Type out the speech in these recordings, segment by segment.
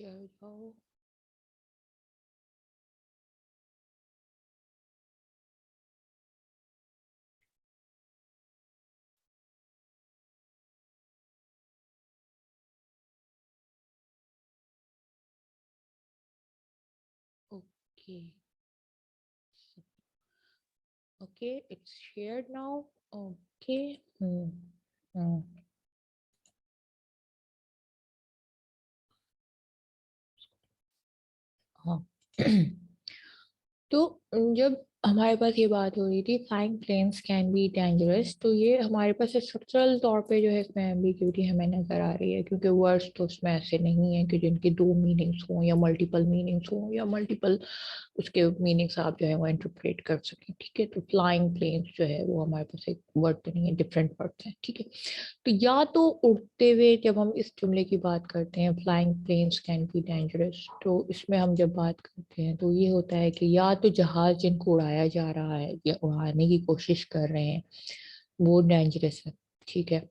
चल जाओ। Okay okay it's shared now. Okay. Hmm हाँ। तो जब हमारे पास ये बात हो रही थी flying planes can be dangerous, तो ये हमारे पास एक स्ट्रक्चरल तौर पे जो है इसमें एम्बिग्यूटी हमें नजर आ रही है, क्योंकि वर्ड्स तो उसमें ऐसे नहीं है कि जिनके दो मीनिंग्स हों या मल्टीपल मीनिंग्स हों या मल्टीपल उसके मीनिंग्स आप जो है वो इंटरप्रेट कर सकें। ठीक है, तो फ्लाइंग प्लेन्स जो है वो हमारे पास एक वर्ड तो नहीं है, डिफरेंट वर्ड्स हैं। ठीक है, तो या तो उड़ते हुए, जब हम इस जुमले की बात करते हैं flying planes can be dangerous, तो इसमें हम जब बात करते हैं तो ये होता है कि या तो जहाज जिनको उड़ाया जा रहा है या उड़ाने की कोशिश कर रहे हैं वो डेंजरस है। ठीक है,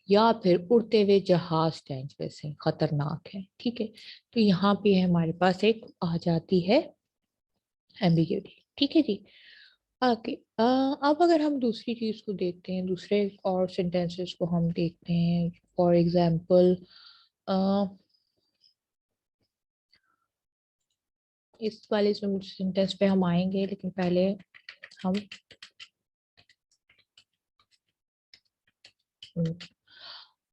या फिर उड़ते हुए जहाज डेंजरस है, खतरनाक है। ठीक है, तो यहाँ पे हमारे पास एक आ जाती है एम्बिग्यूटी। ठीक है जी। ओके, अब अगर हम दूसरी चीज को देखते हैं, दूसरे और सेंटेंसेस को हम देखते हैं, फॉर एग्जाम्पल इस वाले सेंटेंस पे हम आएंगे, लेकिन पहले हम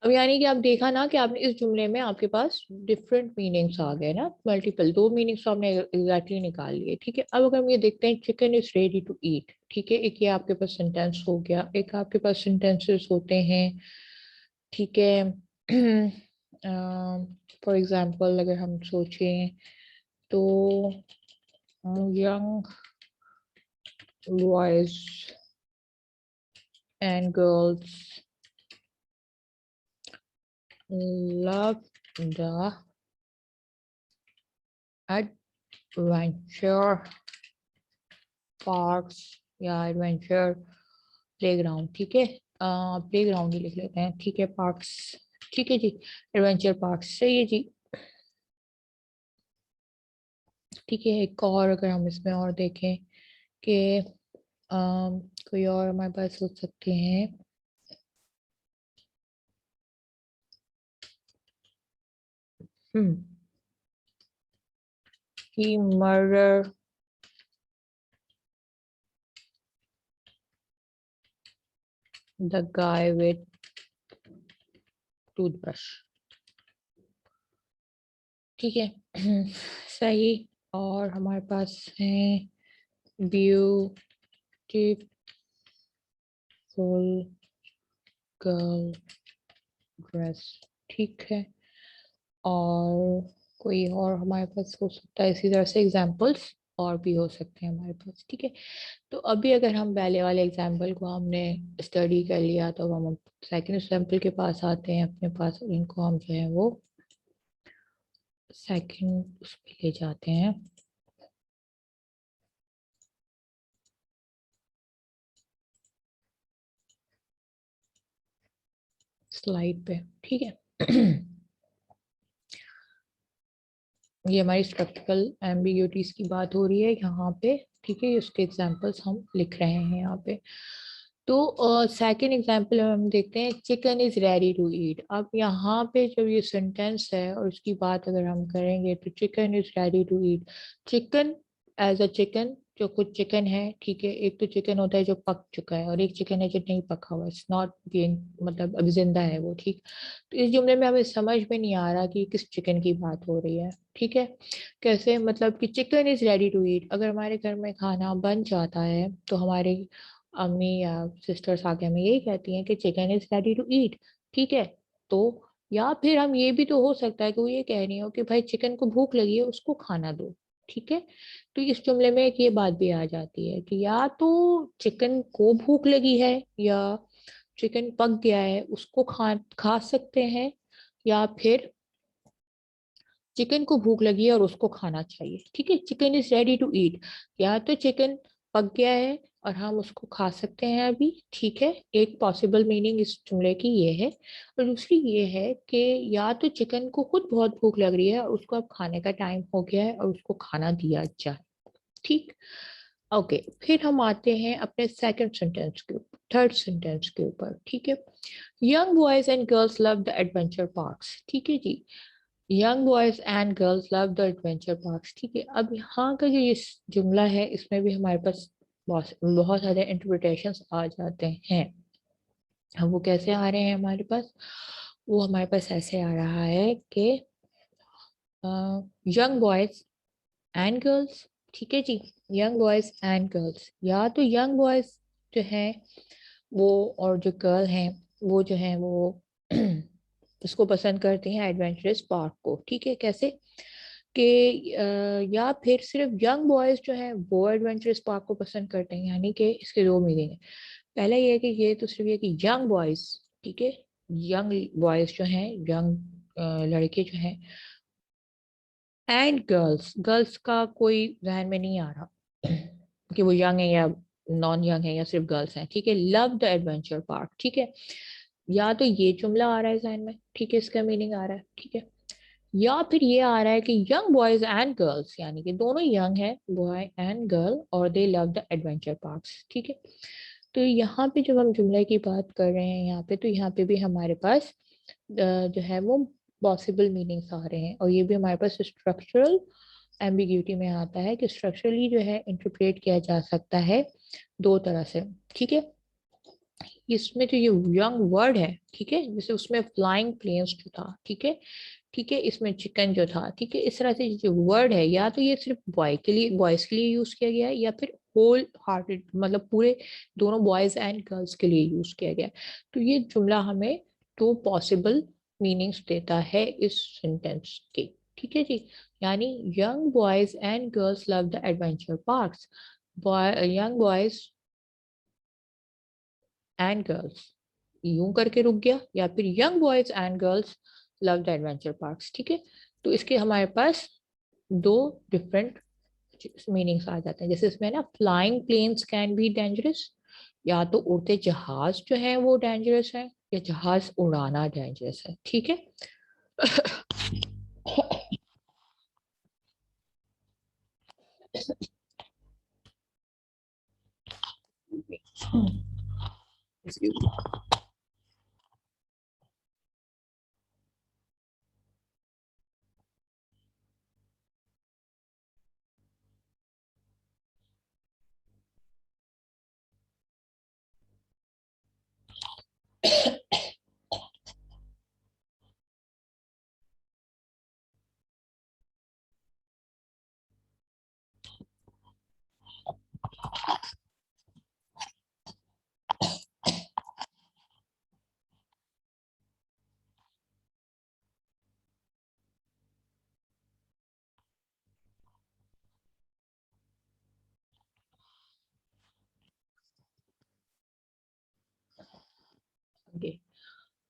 अब यानी कि आप देखा ना कि आपने इस जुमले में आपके पास डिफरेंट मीनिंग्स आ गए ना, मल्टीपल, दो मीनिंग्स तो आपने एग्जैक्टली निकाल लिए। ठीक है, अब अगर हम ये देखते हैं chicken is ready to eat. ठीक है, एक ये आपके पास सेंटेंस हो गया, एक आपके पास सेंटेंसेस होते हैं। ठीक है, फॉर एग्जाम्पल अगर हम सोचें तो young boys and girls love the adventure parks या एडवेंचर प्लेग्राउंड। ठीक है, प्लेग्राउंड ही लिख लेते हैं। ठीक है, पार्क्स। ठीक है जी, एडवेंचर पार्क्स सही है जी। ठीक है, एक और अगर हम इसमें और देखें कि कोई और हमारे पास सोच सकते हैं। हम्म he murdered the guy with toothbrush। ठीक है, सही। और हमारे पास है ब्यूटीफुल गर्ल ड्रेस। ठीक है, और कोई और हमारे पास हो सकता है, इसी तरह से एग्जाम्पल्स और भी हो सकते हैं हमारे पास। ठीक है, तो अभी अगर हम पहले वाले एग्जाम्पल को हमने स्टडी कर लिया, तो अब हम सेकंड एग्जाम्पल के पास आते हैं अपने पास, इनको हम जो है वो सेकंड उस पे ले जाते हैं, स्लाइड पे। ठीक है, ये हमारी स्ट्रक्चरल एम्बिग्यूटीज की बात हो रही है यहाँ पे। ठीक है, उसके एग्जांपल्स हम लिख रहे हैं यहाँ पे। तो सेकंड एग्जांपल हम देखते हैं, chicken is ready to eat. अब यहाँ पे जब ये सेंटेंस है और उसकी बात अगर हम करेंगे तो chicken is ready to eat. Chicken as a chicken, जो कुछ चिकन है। ठीक है, एक तो चिकन होता है जो पक चुका है और एक चिकन है जो नहीं पका हुआ, इट्स नॉट बीइंग, मतलब अभी जिंदा है वो। ठीक, तो इस जुमले में हमें समझ में नहीं आ रहा कि किस चिकन की बात हो रही है। ठीक है, कैसे, मतलब कि chicken is ready to eat, अगर हमारे घर में खाना बन जाता है तो हमारे अम्मी या सिस्टर्स आके हमें यही कहती हैं कि chicken is ready to eat. ठीक है, तो या फिर हम ये भी तो हो सकता है कि वो ये कह रही हो कि भाई चिकन को भूख लगी है उसको खाना दो। ठीक है, तो इस जुमले में एक ये बात भी आ जाती है कि या तो चिकन को भूख लगी है या चिकन पक गया है उसको खा खा सकते हैं, या फिर चिकन को भूख लगी है और उसको खाना चाहिए। ठीक है, chicken is ready to eat, या तो चिकन पक गया है और हम उसको खा सकते हैं अभी, ठीक है। एक पॉसिबल मीनिंग इस जुमले की ये है, और दूसरी ये है कि या तो चिकन को खुद बहुत भूख लग रही है और उसको अब खाने का टाइम हो गया है और उसको खाना दिया जाए, ठीक। ओके, फिर हम आते हैं अपने सेकंड सेंटेंस के ऊपर, थर्ड सेंटेंस के ऊपर, ठीक है। Young boys and girls love the adventure parks, ठीक है जी। Young boys and girls love the adventure parks, ठीक है। अब यहाँ का जो ये जुमला है इसमें भी हमारे पास बहुत बहुत सारे इंटरप्रिटेशंस आ जाते हैं। अब वो कैसे आ रहे हैं हमारे पास? वो हमारे पास ऐसे आ रहा है कि यंग बॉयज एंड गर्ल्स, ठीक है जी। यंग बॉयज एंड गर्ल्स, या तो यंग बॉयज जो है वो और जो गर्ल हैं वो जो है वो उसको पसंद करते हैं एडवेंचरस पार्क को, ठीक है। कैसे कि या फिर सिर्फ यंग बॉयज जो है वो एडवेंचरस पार्क को पसंद करते हैं, यानी कि इसके दो मीनिंग है। पहला ये है कि ये तो सिर्फ ये कि यंग बॉयज, ठीक है, यंग बॉयज जो हैं, यंग लड़के जो हैं, एंड गर्ल्स, गर्ल्स का कोई जहन में नहीं आ रहा कि वो यंग है या नॉन यंग है या सिर्फ गर्ल्स हैं, ठीक है। लव द एडवेंचर पार्क, ठीक है। या तो ये जुमला आ रहा है जहन में, ठीक है, इसका मीनिंग आ रहा है, ठीक है। या फिर ये आ रहा है कि यंग बॉयज एंड गर्ल्स, यानी कि दोनों यंग है, बॉय एंड गर्ल, और दे लव द एडवेंचर पार्क्स, ठीक है। तो यहाँ पे जब हम जुमले की बात कर रहे हैं यहाँ पे, तो यहाँ पे भी हमारे पास जो है वो पॉसिबल मीनिंग्स आ रहे हैं, और ये भी हमारे पास स्ट्रक्चरल एम्बिग्यूटी में आता है कि स्ट्रक्चरली जो है इंटरप्रेट किया जा सकता है दो तरह से, ठीक है। इसमें जो ये यंग वर्ड है, ठीक है, जैसे उसमें फ्लाइंग प्लेन्स जो था, ठीक है, ठीक है, इसमें चिकन जो था, ठीक है, इस तरह से जो वर्ड है या तो ये सिर्फ बॉय के लिए, बॉयज के लिए यूज किया गया है, या फिर होल हार्टेड मतलब पूरे दोनों बॉयज एंड गर्ल्स के लिए यूज किया गया है। तो ये जुमला हमें दो पॉसिबल मीनिंग्स देता है इस सेंटेंस के, ठीक है जी। यानी young boys and girls love the adventure parks, young boys and girls, यूं करके रुक गया, या फिर young boys and girls love the adventure parks, ठीक है। तो इसके हमारे पास दो डिफरेंट मीनिंग्स आ जाते हैं। जैसे इसमें ना flying planes can be dangerous, या तो उड़ते जहाज जो है वो डेंजरस है, या जहाज उड़ाना डेंजरस है, ठीक है। Excuse me. Okay.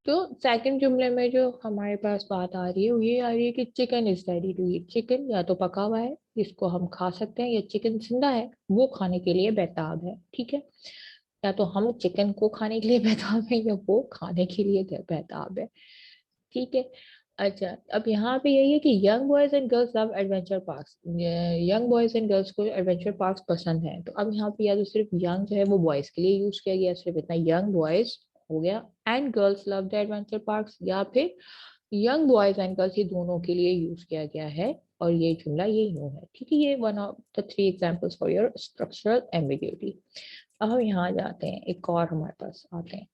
तो सेकंड जुमले में जो हमारे पास बात आ रही है वो ये आ रही है कि chicken is ready to eat, chicken या तो पका हुआ है जिसको हम खा सकते हैं, या चिकन जिंदा है वो खाने के लिए बेताब है, ठीक है। या तो हम चिकन को खाने के लिए बेताब है या वो खाने के लिए बेताब है, ठीक है। अच्छा, अब यहाँ पे यही है कि young boys and girls love adventure parks, young boys and girls को एडवेंचर पार्क्स पसंद है। तो अब यहाँ पे या तो सिर्फ यंग जो है वो बॉयज के लिए यूज किया गया, सिर्फ इतना यंग बॉयज हो गया, and girls love the adventure parks, या फिर यंग बॉयज एंड गर्ल्स, ये दोनों के लिए यूज किया गया है, और ये जुमला ये यूं है, ठीक है। ये one of the three examples for your structural ambiguity. अब हम यहाँ जाते हैं, एक और हमारे पास आते हैं,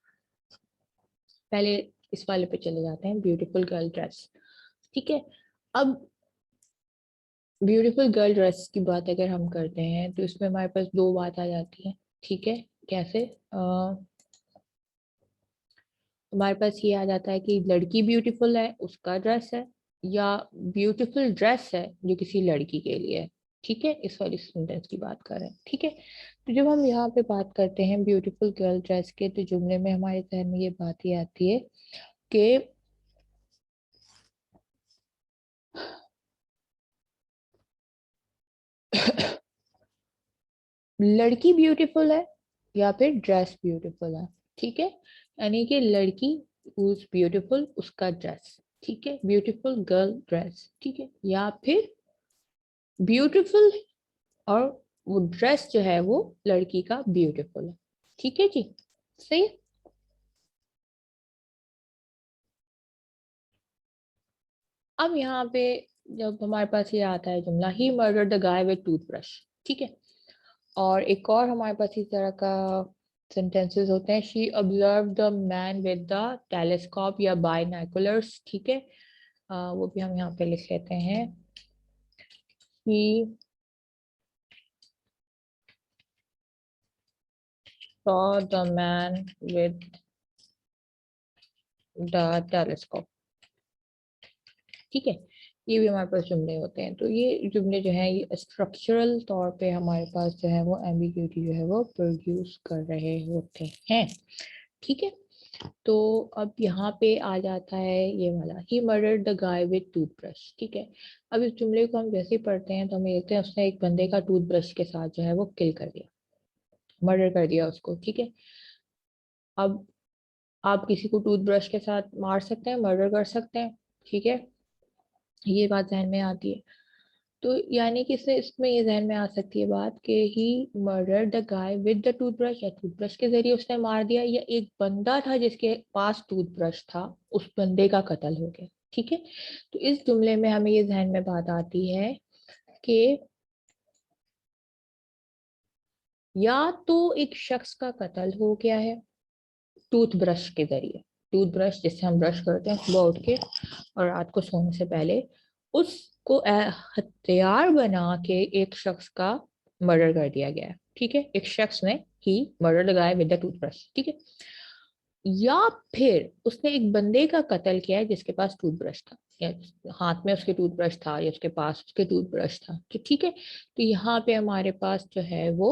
पहले इस वाले पे चले जाते हैं, ब्यूटीफुल गर्ल ड्रेस, ठीक है। अब ब्यूटीफुल गर्ल ड्रेस की बात अगर हम करते हैं तो इसमें हमारे पास दो बात आ जाती है, ठीक है। कैसे? हमारे पास ये आ जाता है कि लड़की ब्यूटीफुल है उसका ड्रेस है, या ब्यूटीफुल ड्रेस है जो किसी लड़की के लिए है, ठीक है। इस वाली सेंटेंस की बात कर रहे हैं, ठीक है। तो जब हम यहाँ पे बात करते हैं ब्यूटीफुल गर्ल ड्रेस के, तो जुमले में हमारे जहन में ये बात ही आती है कि लड़की ब्यूटीफुल है या फिर ड्रेस ब्यूटीफुल है, ठीक है, यानी कि लड़की who's ब्यूटीफुल उसका ड्रेस, ठीक है, ब्यूटीफुल गर्ल ड्रेस, ठीक है, या फिर ब्यूटीफुल और वो ड्रेस जो है वो लड़की का ब्यूटीफुल है, ठीक है जी, सही है? अब यहाँ पे जब हमारे पास ये आता है जुमला he murdered the guy with toothbrush, ठीक है, और एक और हमारे पास इस तरह का सेंटेंसेस होते हैं, she observe the man with the telescope या बाइनोकुलर्स, ठीक है, वो भी हम यहाँ पे लिख लेते हैं, he saw the man with the telescope, ठीक है, ये भी हमारे पास जुमले होते हैं। तो ये जुमले जो हैं ये स्ट्रक्चरल तौर पे हमारे पास जो है वो एम्बिग्यूटी जो है वो प्रोड्यूस कर रहे होते हैं, ठीक है। तो अब यहाँ पे आ जाता है ये वाला, he murdered the guy with toothbrush, ठीक है। अब इस जुमले को हम जैसे ही पढ़ते हैं तो हम देखते हैं उसने एक बंदे का टूथब्रश के साथ जो है वो किल कर दिया, मर्डर कर दिया उसको, ठीक है। अब आप किसी को टूथब्रश के साथ मार सकते हैं, मर्डर कर सकते हैं, ठीक है, ये बात जहन में आती है। तो यानी कि इससे इसमें ये जहन में आ सकती है बात कि he murder the guy with the toothbrush, या टूथब्रश के जरिए उसने मार दिया, या एक बंदा था जिसके पास टूथब्रश था उस बंदे का कत्ल हो गया, ठीक है। तो इस जुमले में हमें ये जहन में बात आती है कि या तो एक शख्स का कत्ल हो गया है टूथब्रश के जरिए, टूथब्रश जिससे हम ब्रश करते हैं सुबह उठ के और रात को सोने से पहले, उसको हथियार बना के एक शख्स का मर्डर कर दिया गया है, ठीक है, एक शख्स ने ही मर्डर लगाया विद द टूथब्रश, ठीक है। या फिर उसने एक बंदे का कत्ल किया है जिसके पास टूथब्रश था, या हाथ में उसके टूथब्रश था या उसके पास उसके टूथब्रश था, तो ठीक है। तो यहाँ पे हमारे पास जो है वो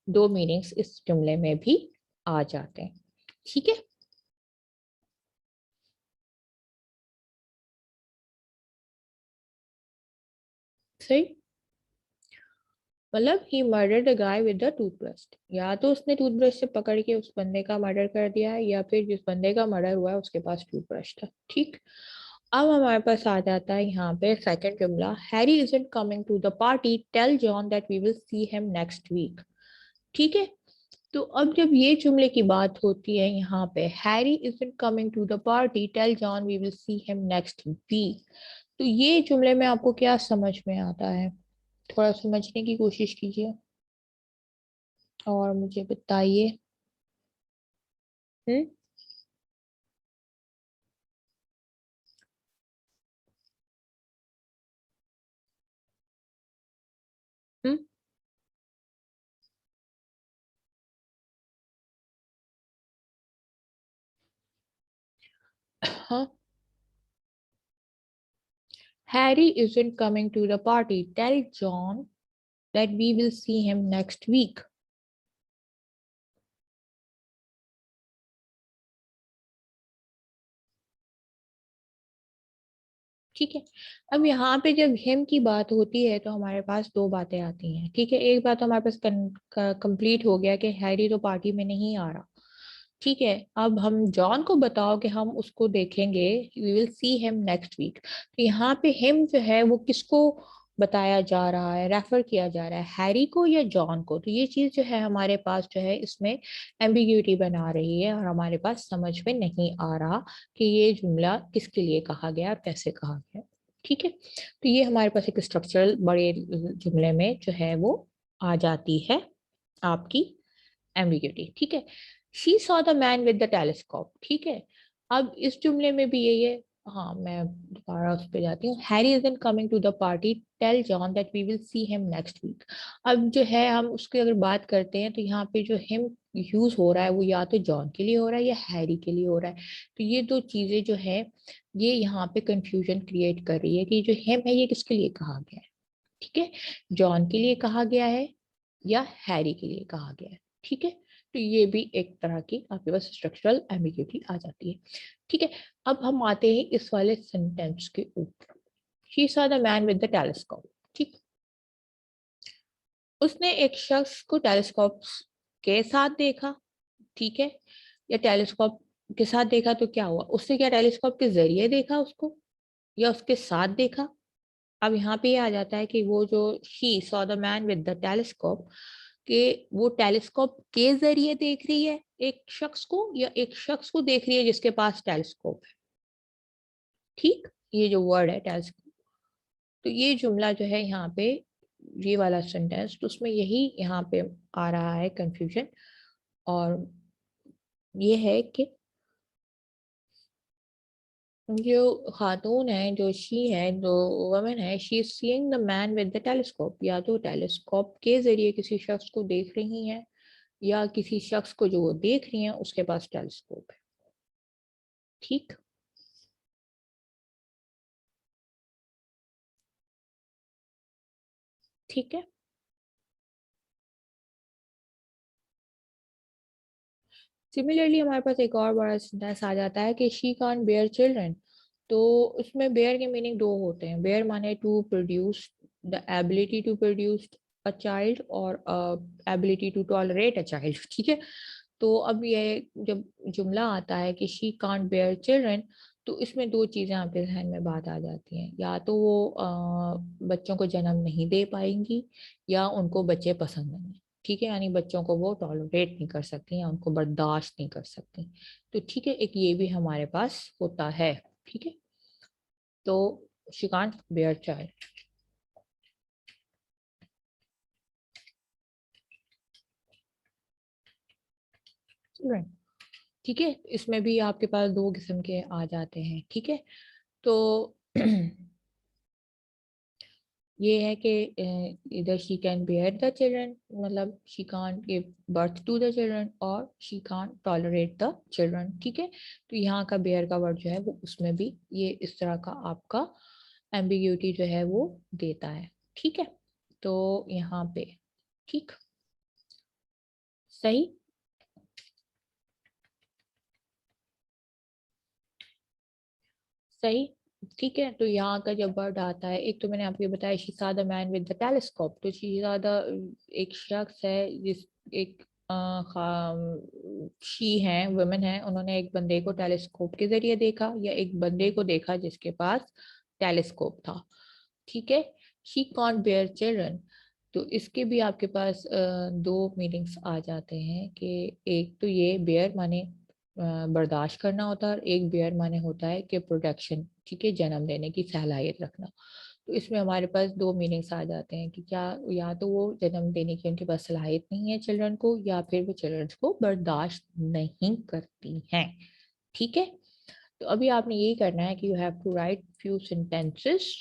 दो मीनिंग्स इस जुमले में भी आ जाते हैं, ठीक है, सही। मतलब he murder the guy with the toothbrush, या तो उसने टूथब्रश से पकड़ के उस बंदे का मर्डर कर दिया है या फिर जिस बंदे का मर्डर हुआ है उसके पास टूथब्रश था, ठीक। अब हमारे पास आ जाता है यहाँ पे सेकंड जुमला, Harry isn't coming to the party tell John that we will see him next week, ठीक है। तो अब जब ये जुमले की बात होती है यहाँ पे, Harry isn't coming to the party tell John we will see him next week, तो ये जुमले में आपको क्या समझ में आता है, थोड़ा समझने की कोशिश कीजिए और मुझे बताइए। हम्म। हम्म। हाँ, Harry isn't coming to the party, tell John that we will see him next week, ठीक है। अब यहाँ पे जब हिम की बात होती है तो हमारे पास दो बातें आती हैं, ठीक है। एक बात तो हमारे पास कंप्लीट हो गया कि हैरी तो पार्टी में नहीं आ रहा, ठीक है। अब हम जॉन को बताओ कि हम उसको देखेंगे, we will see him next week, तो यहाँ पे हिम जो है वो किसको बताया जा रहा है, रेफर किया जा रहा है, हैरी को या जॉन को, तो ये चीज जो है हमारे पास जो है इसमें एम्बिग्यूटी बना रही है और हमारे पास समझ में नहीं आ रहा कि ये जुमला किसके लिए कहा गया और कैसे कहा गया, ठीक है। तो ये हमारे पास एक स्ट्रक्चरल बड़े जुमले में जो है वो आ जाती है आपकी एम्बिग्यूटी, ठीक है। She saw the man with the telescope, ठीक है। अब इस जुमले में भी यही है, हाँ मैं दोबारा उस पे जाती हूँ, Harry isn't coming to the party tell John that we will see him next week. अब जो है हम उसकी अगर बात करते हैं तो यहाँ पे जो हिम यूज हो रहा है वो या तो जॉन के लिए हो रहा है या हैरी के लिए हो रहा है, तो ये दो चीजें जो है ये यहाँ पे कंफ्यूजन क्रिएट कर रही है कि जो हिम है ये किसके लिए कहा गया है, ठीक है, जॉन के लिए कहा गया है या हैरी के लिए कहा गया है, ठीक है। तो ये भी एक तरह की आपके पास स्ट्रक्चरल एम्बिग्यूटी आ जाती है, ठीक है। अब हम आते हैं इस वाले सेंटेंस के ऊपर, she saw the man with the telescope, ठीक। उसने एक शख्स को टेलीस्कोप के साथ देखा, ठीक है, या टेलीस्कोप के साथ देखा तो क्या हुआ, उससे क्या टेलीस्कोप के जरिए देखा उसको या उसके साथ देखा। अब यहाँ पे ये आ जाता है कि वो जो she saw the man with the telescope, कि वो टेलीस्कोप के जरिए देख रही है एक शख्स को या एक शख्स को देख रही है जिसके पास टेलीस्कोप है। ठीक, ये जो वर्ड है टेलीस्कोप, तो ये जुमला जो है यहाँ पे, ये वाला सेंटेंस, तो उसमें यही यहाँ पे आ रहा है कंफ्यूजन। और ये है कि जो खातून है, जो शी है, जो वमन है, she is seeing the man with the telescope, या तो टेलीस्कोप के जरिए किसी शख्स को देख रही हैं या किसी शख्स को जो वो देख रही हैं उसके पास टेलीस्कोप है। ठीक, ठीक है। सिमिलरली हमारे पास एक और बड़ा सेंटेंस आ जाता है कि शी कांट बेयर चिल्ड्रन। तो उसमें बेयर के मीनिंग दो होते हैं। बेयर माने to produce, the ability to produce a child, और ability to tolerate a child. ठीक है, तो अब ये जब जुमला आता है कि शी कांट बेयर चिल्ड्रन, तो इसमें दो चीजें आपके जहन में बात आ जाती हैं। या तो वो बच्चों को जन्म नहीं दे पाएंगी या उनको बच्चे पसंद नहीं। ठीक है, यानी बच्चों को वो टॉलरेट नहीं कर सकती या उनको बर्दाश्त नहीं कर सकती। तो ठीक है, एक ये भी हमारे पास होता है। ठीक है, तो शी कांट बेयर चाइल्ड। ठीक है, इसमें भी आपके पास दो किस्म के आ जाते हैं। ठीक है, तो ये है कि इधर she can bear the children, मतलब she can give birth to the children, और she can tolerate the children. ठीक है, तो यहाँ का बेयर का वर्ड जो है वो उसमें भी ये इस तरह का आपका एम्बिग्यूटी जो है वो देता है। ठीक है, तो यहाँ पे ठीक, सही, सही। ठीक है, तो यहाँ का जब वर्ड आता है, एक तो मैंने आपको ये बताया she saw the man with the telescope, तो शी saw the, एक शख्स है जिस, एक शी है, वुमेन है, उन्होंने एक बंदे को टेलीस्कोप के जरिए देखा या एक बंदे को देखा जिसके पास टेलीस्कोप था। ठीक है, शी कॉन्ट बेयर चिल्ड्रन, तो इसके भी आपके पास दो मीनिंग्स आ जाते हैं कि एक तो ये बेयर माने बर्दाश्त करना होता है, और एक बेयर माने होता है कि प्रोटेक्शन, ठीक है, जन्म देने की सलाहियत रखना। तो इसमें हमारे पास दो मीनिंग्स आ जाते हैं कि क्या, या तो वो जन्म देने की उनके पास सलाहियत नहीं है चिल्ड्रन को, या फिर वो चिल्ड्रन को बर्दाश्त नहीं करती हैं। ठीक है, तो अभी आपने यही करना है कि you have to write few sentences.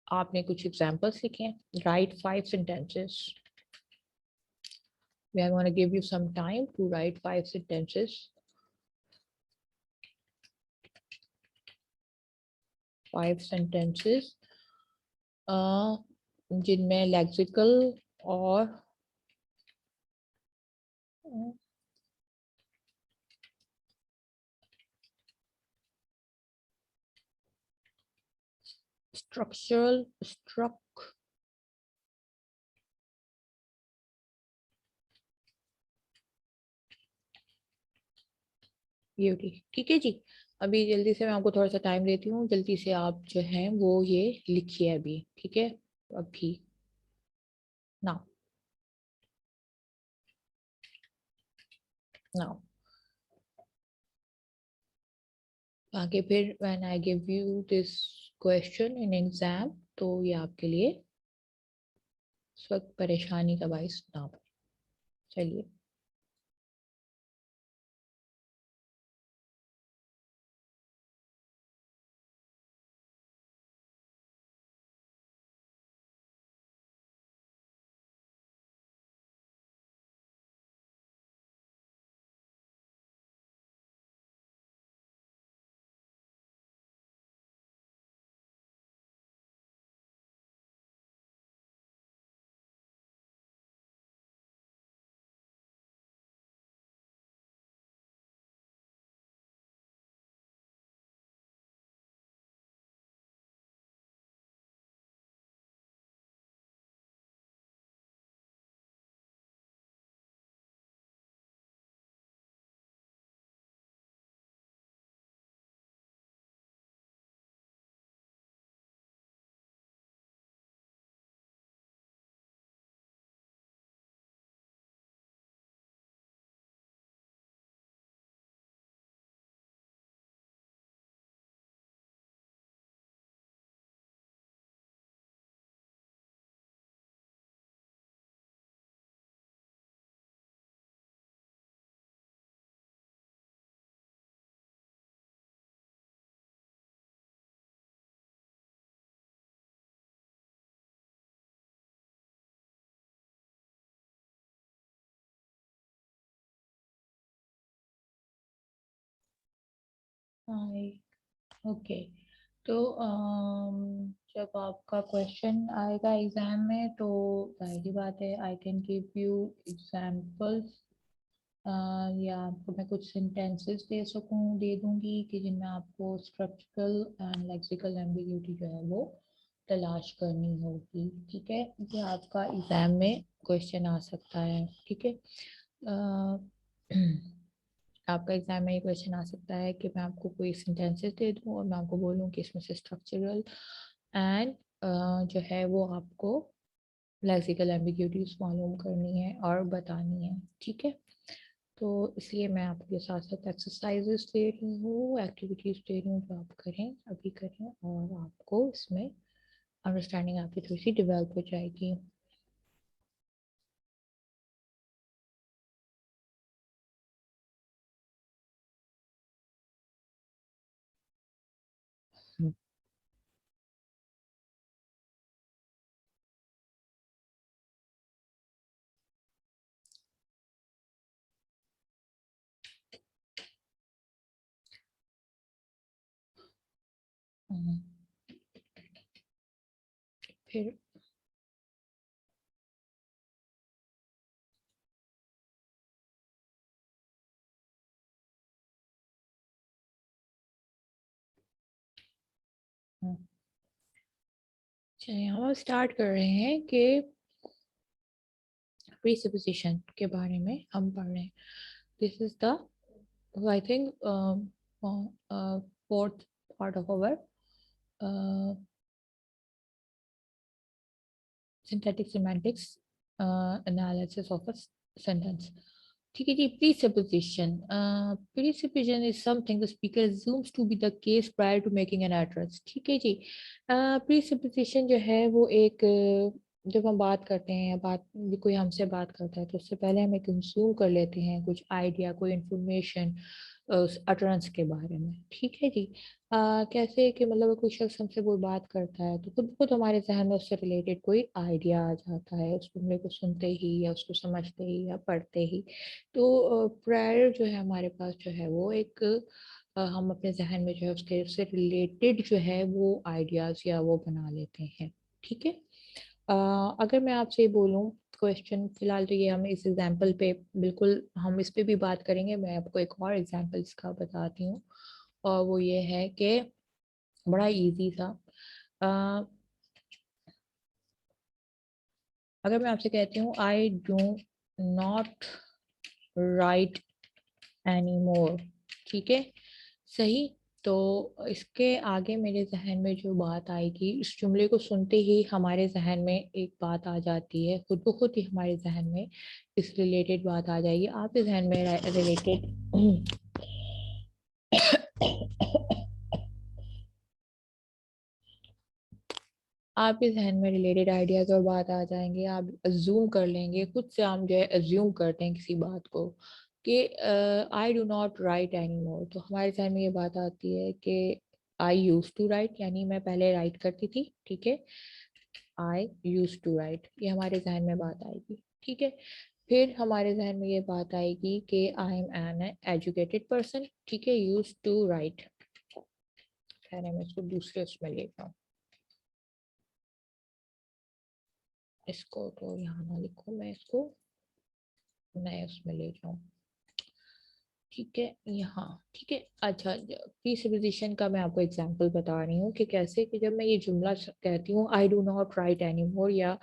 आपने कुछ एग्जांपल्स लिखे हैं, write 5 sentences। We are going to give you some time to write 5 sentences, 5 sentences जिनमें लेक्सिकल और स्ट्रक्चरल स्ट्रक ब्यूटी। ठीक है जी, अभी जल्दी से मैं आपको थोड़ा सा टाइम देती हूँ, जल्दी से आप जो है वो ये लिखिए अभी। ठीक है, अभी नाउ, नाउ, आगे फिर when I give you this question in exam, तो ये आपके लिए इस वक्त परेशानी का बायस ना बने। चलिए। ओके। तो जब आपका क्वेश्चन आएगा एग्जाम में तो जाहिर सी बात है I can give you examples, या आपको मैं कुछ सेंटेंसेस दे दूंगी कि जिनमें आपको स्ट्रक्चरल एंड लेक्सिकल एम्बिग्यूटी जो है वो तलाश करनी होगी। ठीक है, ये आपका एग्जाम में क्वेश्चन आ सकता है। ठीक है, आपका एग्जाम में ये क्वेश्चन आ सकता है कि मैं आपको कोई सेंटेंसेस दे दूं और मैं आपको बोलूं कि इसमें से स्ट्रक्चरल एंड जो है वो आपको लेक्सिकल एम्बिग्यूटीज मालूम करनी है और बतानी है। ठीक है, तो इसलिए मैं आपके साथ साथ एक्सरसाइजेस दे रही हूँ, एक्टिविटीज दे रही हूँ जो आप करें, अभी करें, और आपको इसमें अंडरस्टैंडिंग आपकी थोड़ी सी डेवलप हो जाएगी। हम्म, फिर चलिए हम स्टार्ट कर रहे हैं कि प्रीसपोजिशन के बारे में हम पढ़ रहे हैं। This is the I think fourth part of our synthetic semantics analysis of a sentence. ठीक है जी, presupposition. Presupposition is something the speaker assumes to be the case prior to making an utterance। ठीक है जी, प्रीसपोजिशन जो है वो एक जब हम बात करते हैं या बात कोई हमसे बात करता है तो उससे पहले हम एक कंज्यूम कर लेते हैं कुछ आइडिया, कोई इंफॉर्मेशन उस अटरेंस के बारे में। ठीक है जी, कैसे कि मतलब कोई शख्स हमसे कोई बात करता है तो खुद खुद हमारे जहन में उससे रिलेटेड कोई आइडिया आ जाता है उस जुमले को सुनते ही या उसको समझते ही या पढ़ते ही। तो प्रायर जो है हमारे पास जो है वो एक हम अपने जहन में जो है उसके से रिलेटेड जो है वो आइडियाज या वो बना लेते हैं। ठीक है, अगर मैं आपसे बोलूं क्वेश्चन, फिलहाल तो ये हम इस एग्जाम्पल पे बिल्कुल हम इस पे भी बात करेंगे, मैं आपको एक और एग्जाम्पल इसका बताती हूँ। और वो ये है कि बड़ा इजी था। अ, अगर मैं आपसे कहती हूँ I do not write any मोर। ठीक है, सही। तो इसके आगे मेरे जहन में जो बात आएगी, इस जुमले को सुनते ही हमारे जहन में एक बात आ जाती है, खुद ब खुद ही हमारे जहन में इस रिलेटेड बात आ जाएगी। आपके जहन में रिलेटेड आपके जहन में रिलेटेड आइडियाज और बात आ जाएंगे, आप अज्यूम कर लेंगे, खुद से हम जो है अज्यूम करते हैं किसी बात को कि आई do not write any more. तो हमारे जहन में ये बात आती है कि आई यूज टू राइट, यानी मैं पहले राइट करती थी। ठीक है, आई यूज टू राइट, ये हमारे जहन में बात आएगी। ठीक है, फिर हमारे जहन में ये बात आएगी कि I am an educated person. ठीक है, यूज टू राइट, पहले मैं इसको दूसरे उसमें लेता हूँ, इसको तो यहाँ ना लिखो, मैं इसको नए उसमें ले जाऊँ। ठीक है, यहाँ ठीक है। अच्छा, प्रीसपोजिशन का मैं आपको एग्जांपल बता रही हूँ कि कैसे कि जब मैं ये जुमला कहती हूँ I do not write any more या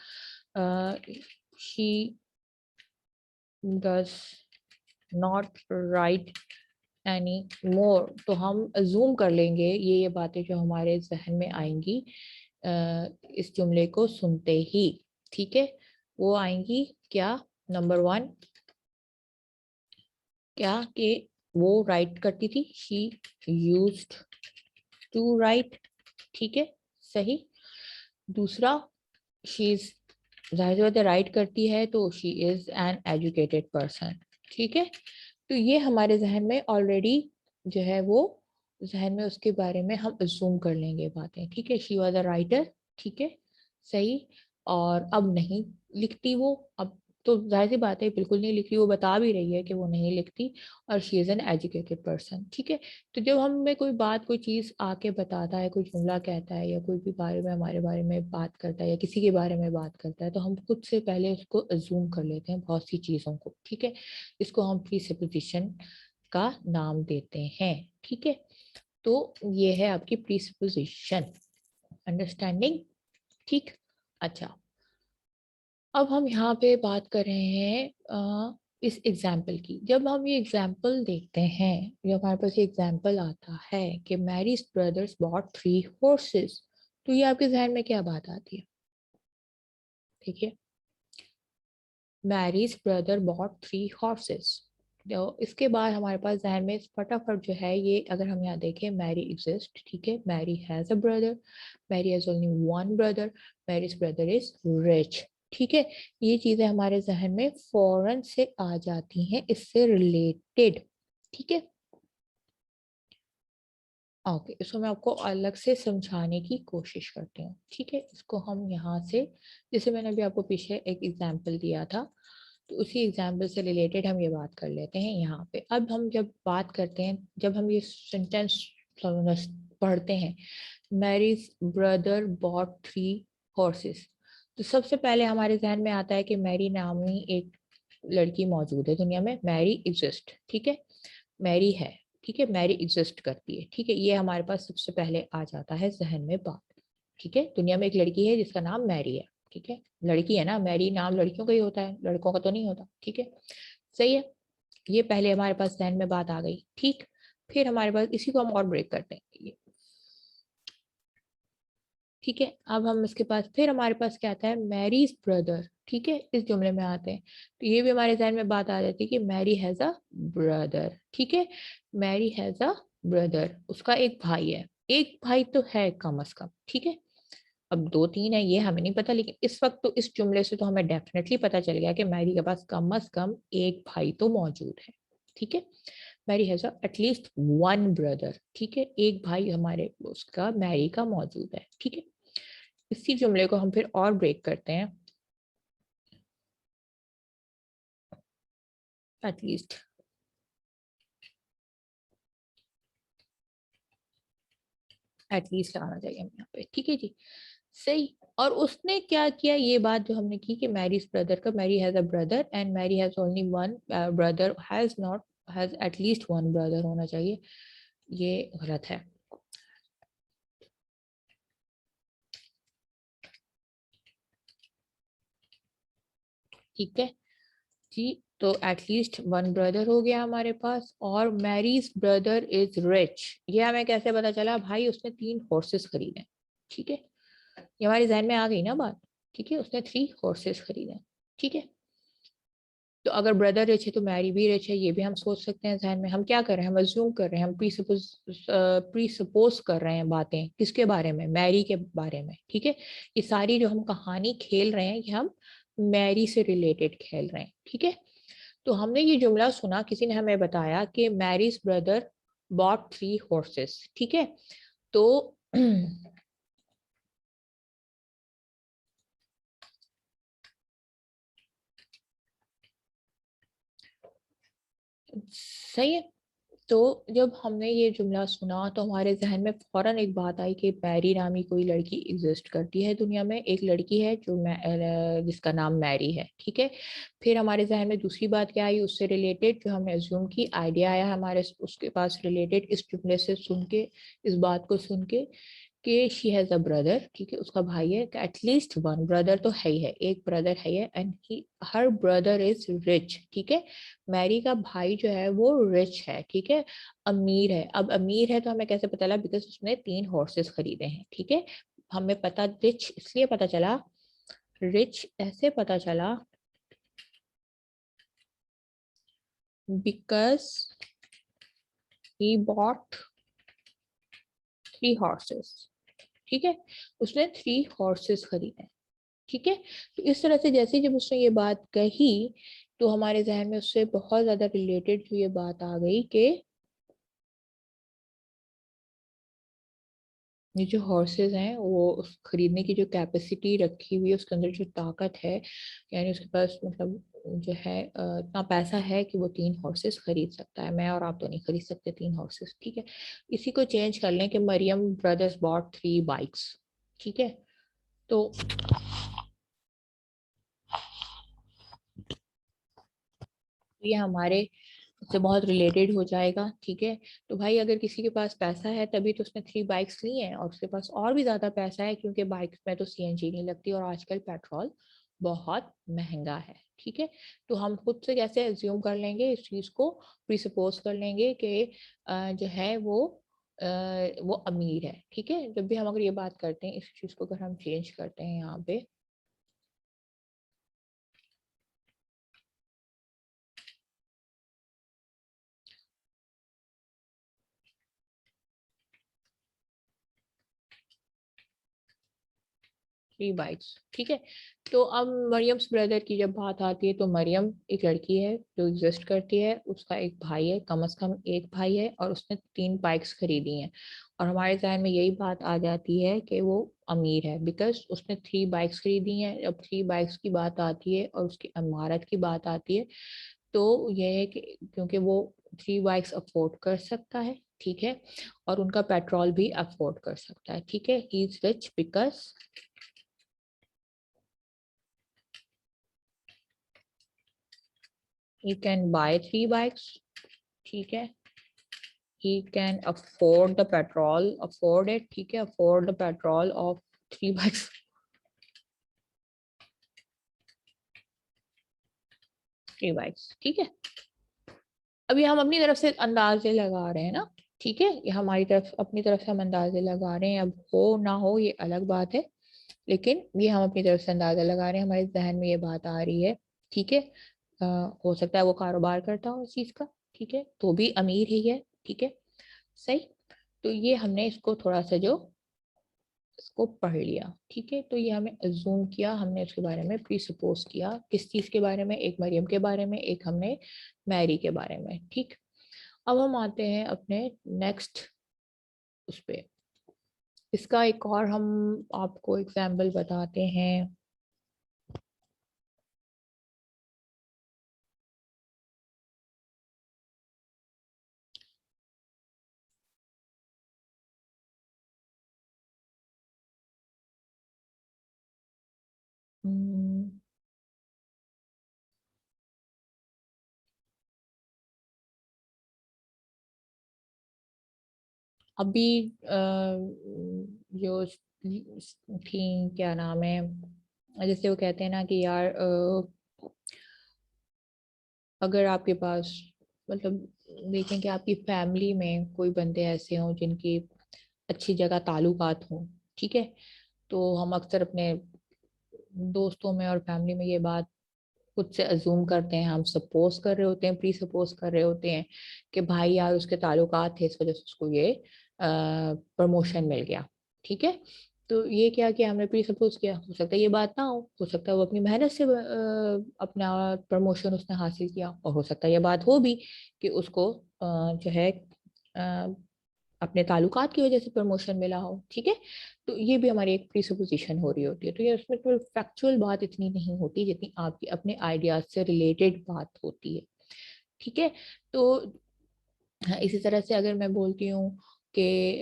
she does not write any more, तो हम अजूम कर लेंगे ये बातें जो हमारे जहन में आएंगी इस जुमले को सुनते ही। ठीक है, वो आएंगी क्या, नंबर वन, क्या कि वो राइट करती थी, शी यूज्ड टू राइट। ठीक है, सही। दूसरा, शी इज, जाहिर सी बात है राइट करती है तो she is an educated person. ठीक है, तो ये हमारे जहन में ऑलरेडी जो है वो जहन में उसके बारे में हम अज्यूम कर लेंगे बातें। ठीक है, शी वॉज अ राइटर। ठीक है, सही। और अब नहीं लिखती वो, अब तो जाहिर सी बात है बिल्कुल नहीं लिख रही, वो बता भी रही है कि वो नहीं लिखती, और she is an educated person. ठीक है, तो जब हमें कोई बात कोई चीज आके बताता है, कोई जुमला कहता है, या कोई भी बारे में हमारे बारे में बात करता है, या किसी के बारे में बात करता है, तो हम खुद से पहले उसको अज्यूम कर लेते हैं बहुत सी चीजों को। ठीक है, इसको हम प्रीसपोजिशन का नाम देते हैं। ठीक है, तो ये है आपकी प्रीसपोजिशन, अंडरस्टैंडिंग। ठीक, अच्छा, अब हम यहाँ पे बात कर रहे हैं इस एग्जाम्पल की। जब हम ये एग्जाम्पल देखते हैं, जब हमारे पास ये एग्जाम्पल आता है कि मैरीज ब्रदर्स बॉट 3 horses, तो ये आपके जहन में क्या बात आती है? ठीक है, मैरीज ब्रदर बॉट 3 horses, तो इसके बाद हमारे पास जहन में फटाफट जो है ये, अगर हम यहाँ देखें, मैरी एग्जिस्ट। ठीक है, Mary has a brother, Mary has only one brother, Mary's brother is rich. ठीक है, ये चीजें हमारे जहन में फौरन से आ जाती हैं इससे रिलेटेड। ठीक है, ओके, इसको मैं आपको अलग से समझाने की कोशिश करती हूँ। ठीक है, इसको हम यहाँ से, जैसे मैंने अभी आपको पीछे एक एग्जाम्पल दिया था, तो उसी एग्जाम्पल से रिलेटेड हम ये बात कर लेते हैं यहाँ पे। अब हम जब बात करते हैं, जब हम ये सेंटेंस पढ़ते हैं, मैरीज ब्रदर बॉट 3 horses, तो सबसे पहले हमारे जहन में आता है कि मैरी नामी एक लड़की मौजूद है दुनिया में, मैरी एग्जिस्ट। ठीक है, मैरी है, ठीक है, मैरी एग्जिस्ट करती है। ठीक है, ये हमारे पास सबसे पहले आ जाता है जहन में बात। ठीक है, दुनिया में एक लड़की है जिसका नाम मैरी है। ठीक है, लड़की है ना, मैरी नाम लड़कियों का ही होता है, लड़कों का तो नहीं होता। ठीक है, सही है, ये पहले हमारे पास जहन में बात आ गई। ठीक, फिर हमारे पास, इसी को हम और ब्रेक करते हैं। ठीक है, अब हम इसके पास, फिर हमारे पास क्या आता है, मैरीज ब्रदर। ठीक है, इस जुमले में आते हैं, तो ये भी हमारे जहन में बात आ जाती है कि मैरी हैज अ ब्रदर। ठीक है, मैरी हैज अ ब्रदर, उसका एक भाई है, एक भाई तो है कम अज कम। ठीक है, अब 2 3 है ये हमें नहीं पता, लेकिन इस वक्त तो इस जुमले से तो हमें डेफिनेटली पता चल गया कि मैरी के पास कम अज कम एक भाई तो मौजूद है। ठीक है, Mary has at least one brother. ठीक है, एक भाई हमारे उसका मैरी का मौजूद है। ठीक है, इसी जुमले को हम फिर और ब्रेक करते हैं, एटलीस्ट, एटलीस्ट लगाना चाहिए हमें यहाँ पे। ठीक है जी, सही। और उसने क्या किया, ये बात जो हमने की कि मैरीज ब्रदर का, Mary has a brother and Mary has only one brother, has not, has at least one brother होना चाहिए, ये गलत है। ठीक है जी, तो एटलीस्ट वन ब्रदर हो गया हमारे पास, और मैरीज ब्रदर इज रिच, ये हमें कैसे पता चला? भाई उसने 3 horses खरीदे। ठीक है, ये हमारे जहन में आ गई ना बात। ठीक है, उसने 3 horses खरीदे। ठीक है, तो अगर ब्रदर रिच है तो मैरी भी रिच है, ये भी हम सोच सकते हैं जहन में। हम क्या कर रहे हैं, हम अज्यूम कर रहे हैं, हम प्री सपोज कर रहे हैं बातें, किसके बारे में? मैरी के बारे में। ठीक है, ये सारी जो हम कहानी खेल रहे हैं, ये हम मैरी से रिलेटेड खेल रहे हैं। ठीक है, तो हमने ये जुमला सुना, किसी ने हमें बताया कि मैरीज ब्रदर बॉट 3 horses। ठीक है, तो सही है, तो जब हमने ये जुमला सुना तो हमारे जहन में फौरन एक बात आई कि मैरी नामी कोई लड़की एग्जिस्ट करती है दुनिया में, एक लड़की है जो जिसका नाम मैरी है। ठीक है, फिर हमारे जहन में दूसरी बात क्या आई, उससे रिलेटेड जो हमने अज्यूम की, आइडिया आया हमारे उसके पास रिलेटेड, इस जुमले से सुन के, इस बात को सुन के, कि शी हैज अ ब्रदर। ठीक है, उसका भाई है, एटलीस्ट वन ब्रदर तो है ही है, एक ब्रदर है, and he, her brother is rich. ठीक है, मैरी का भाई जो है वो रिच है। ठीक है, अमीर है। अब अमीर है तो हमें कैसे पता चला? बिकॉज उसने 3 horses खरीदे हैं। ठीक है, हमें पता, रिच इसलिए पता चला, रिच ऐसे पता चला, बिकॉज ही बॉट 3 horses। ठीक है, उसने 3 horses खरीदे हैं। ठीक है, तो इस तरह से जैसे जब उसने ये बात कही, तो हमारे जहन में उससे बहुत ज्यादा रिलेटेड जो ये बात आ गई कि ये जो हॉर्सेस हैं वो खरीदने की जो कैपेसिटी रखी हुई है, उसके अंदर जो ताकत है, यानी उसके पास मतलब जो है इतना पैसा है कि वो 3 हॉर्सेस खरीद सकता है। मैं और आप तो नहीं खरीद सकते 3 हॉर्सेस, ठीक है। इसी को चेंज कर लें कि मरियम ब्रदर्स बॉट 3 बाइक्स, ठीक है। तो ये हमारे से बहुत रिलेटेड हो जाएगा, ठीक है। तो भाई अगर किसी के पास पैसा है तभी तो उसने 3 बाइक्स ली हैं, और उसके पास और भी ज्यादा पैसा है क्योंकि बाइक्स में तो सीएनजी नहीं लगती और आजकल पेट्रोल बहुत महंगा है, ठीक है। तो हम खुद से कैसे एज्यूम कर लेंगे इस चीज को, प्रीसपोज कर लेंगे कि जो है वो अमीर है, ठीक है। जब भी हम अगर ये बात करते हैं, इस चीज को अगर हम चेंज करते हैं यहाँ पे, 3 बाइक्स, ठीक है। तो अब मरियम्स ब्रदर की जब बात आती है, तो मरियम एक लड़की है जो एग्जिस्ट करती है, उसका एक भाई है, कम से कम एक भाई है, और उसने 3 बाइक्स खरीदी हैं। और हमारे जहन में यही बात आ जाती है कि वो अमीर है, बिकॉज उसने 3 बाइक्स खरीदी हैं। जब 3 बाइक्स की बात आती है और उसकी इमारत की बात आती है, तो यह है कि क्योंकि वो 3 बाइक्स अफोर्ड कर सकता है, ठीक है, और उनका पेट्रोल भी अफोर्ड कर सकता है, ठीक है। He is rich because he can buy 3 bikes, ठीक है। he can afford the petrol, afford it, ठीक है, afford the petrol of 3 bikes, 3 bikes, ठीक है। अभी हम अपनी तरफ से अंदाजे लगा रहे हैं ना, ठीक है, ये हमारी तरफ अपनी तरफ से हम अंदाजे लगा रहे हैं। अब हो ना हो ये अलग बात है, लेकिन ये हम अपनी तरफ से अंदाजा लगा रहे हैं, हमारे जहन में ये बात आ रही है, ठीक है। हो सकता है वो कारोबार करता हो इस चीज का, ठीक है, तो भी अमीर ही है, ठीक है, सही। तो ये हमने इसको थोड़ा सा जो इसको पढ़ लिया, ठीक है। तो ये हमें अज्यूम किया, हमने उसके बारे में प्री सपोज किया, किस चीज के बारे में, एक मरियम के बारे में, एक हमने मैरी के बारे में, ठीक। अब हम आते हैं अपने नेक्स्ट उस पे, इसका एक और हम आपको एग्जाम्पल बताते हैं। हम्म, अभी जो थी, क्या नाम है, जैसे वो कहते हैं ना कि यार अगर आपके पास मतलब देखें कि आपकी फैमिली में कोई बंदे ऐसे हों जिनकी अच्छी जगह ताल्लुकात हों, ठीक है। तो हम अक्सर अपने दोस्तों में और फैमिली में ये बात खुद से अजूम करते हैं, हम सपोज कर रहे होते हैं, प्री सपोज कर रहे होते हैं कि भाई यार उसके ताल्लुकात थे, इस वजह से उसको ये प्रमोशन मिल गया, ठीक है। तो ये क्या किया हमने, प्री सपोज किया, हो सकता है ये बात ना हो सकता है वो अपनी मेहनत से अपना प्रमोशन उसने हासिल किया, और हो सकता है ये बात हो भी कि उसको जो है अपने ताल्लुकात की वजह से प्रमोशन मिला हो, ठीक है। तो ये भी हमारी एक प्रीसुपोजिशन हो रही होती है। तो ये उसमें कोई फैक्चुअल बात इतनी नहीं होती जितनी आपकी अपने आइडियाज से रिलेटेड बात होती है, ठीक है। तो हाँ, इसी तरह से अगर मैं बोलती हूँ कि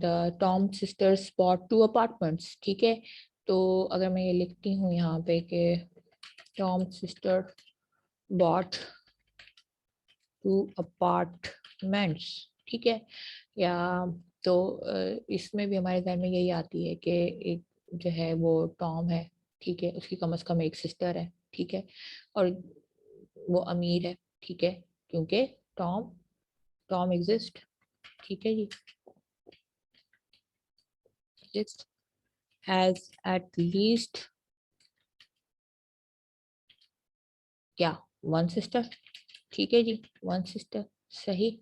the Tom sisters bought 2 apartments, ठीक है। तो अगर मैं ये लिखती हूँ यहाँ पे कि टॉम सिस्टर बॉट 2 अपार्टमेंट्स, ठीक है, या तो इसमें भी हमारे ध्यान में यही आती है कि एक जो है वो टॉम है, ठीक है, उसकी कम से कम एक सिस्टर है, ठीक है, और वो अमीर है, ठीक है, क्योंकि टॉम टॉम एग्जिस्ट, ठीक है जी, एग्जिस्ट हैज एट लीस्ट क्या 1 सिस्टर, ठीक है जी, 1 सिस्टर, सही।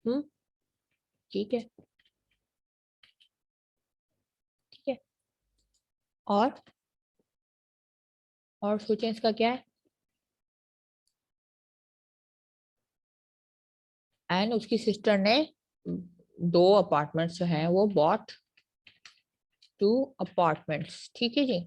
हम्म, ठीक है, ठीक है। और सोचें इसका क्या है, एंड उसकी सिस्टर ने दो अपार्टमेंट्स जो हैं वो बॉट टू अपार्टमेंट्स, ठीक है जी।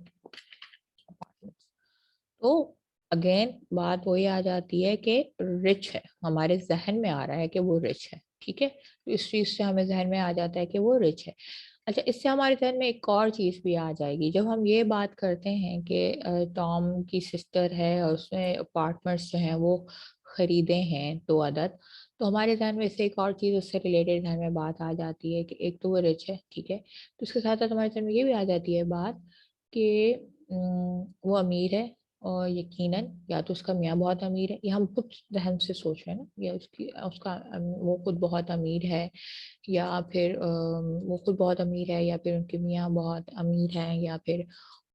तो अगेन बात वही आ जाती है कि रिच है, हमारे जहन में आ रहा है कि वो रिच है, ठीक है, तो इस चीज से हमें जहन में आ जाता है कि वो रिच है। अच्छा, इससे हमारे जहन में एक और चीज भी आ जाएगी, जब हम ये बात करते हैं कि टॉम की सिस्टर है और उसने अपार्टमेंट्स जो हैं वो खरीदे हैं दो अदद, तो हमारे जहन में इससे एक और चीज उससे रिलेटेड जहन में बात आ जाती है कि एक तो वो रिच है, ठीक है, तो उसके साथ साथ हमारे जहन में ये भी आ जाती है बात कि वो अमीर है, और यकीनन या तो उसका मियाँ बहुत अमीर है, ये हम खुद जहन से सोच रहे हैं ना, या उसकी उसका वो खुद बहुत अमीर है, या फिर वो खुद बहुत अमीर है, या फिर उनके मियाँ बहुत अमीर हैं, या फिर